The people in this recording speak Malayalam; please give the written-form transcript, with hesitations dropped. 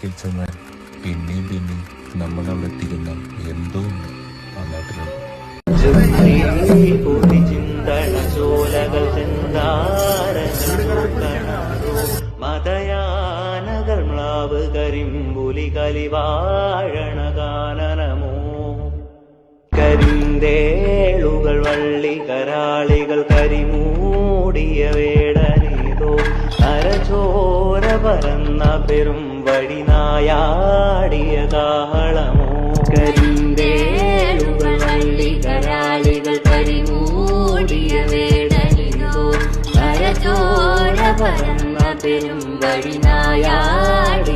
നാട്ടിൽ ചെന്നാൽ പിന്നെയും പിന്നെയും നമ്മളവിടെ എത്തിക്കുന്ന എന്തോ ഒന്ന് ആ നാട്ടിലുണ്ട്. മതയാനകൾ മ്ലാവ് കരിമ്പുലി കലിവാഴണ കാനനമോ കരിന്തേളുകൾ വള്ളി കരാളികൾ കരിമൂടിയ വേടനേതോ അരചോര പരന്ന പെരും വഴിനായാടിയ കാഹളമോ കരിന്തേളുകൾ വള്ളി കരാളികൾ കരിമൂടിയ വേടനേതോ അരചോര പരന്ന പെരും വഴിനായാടിയ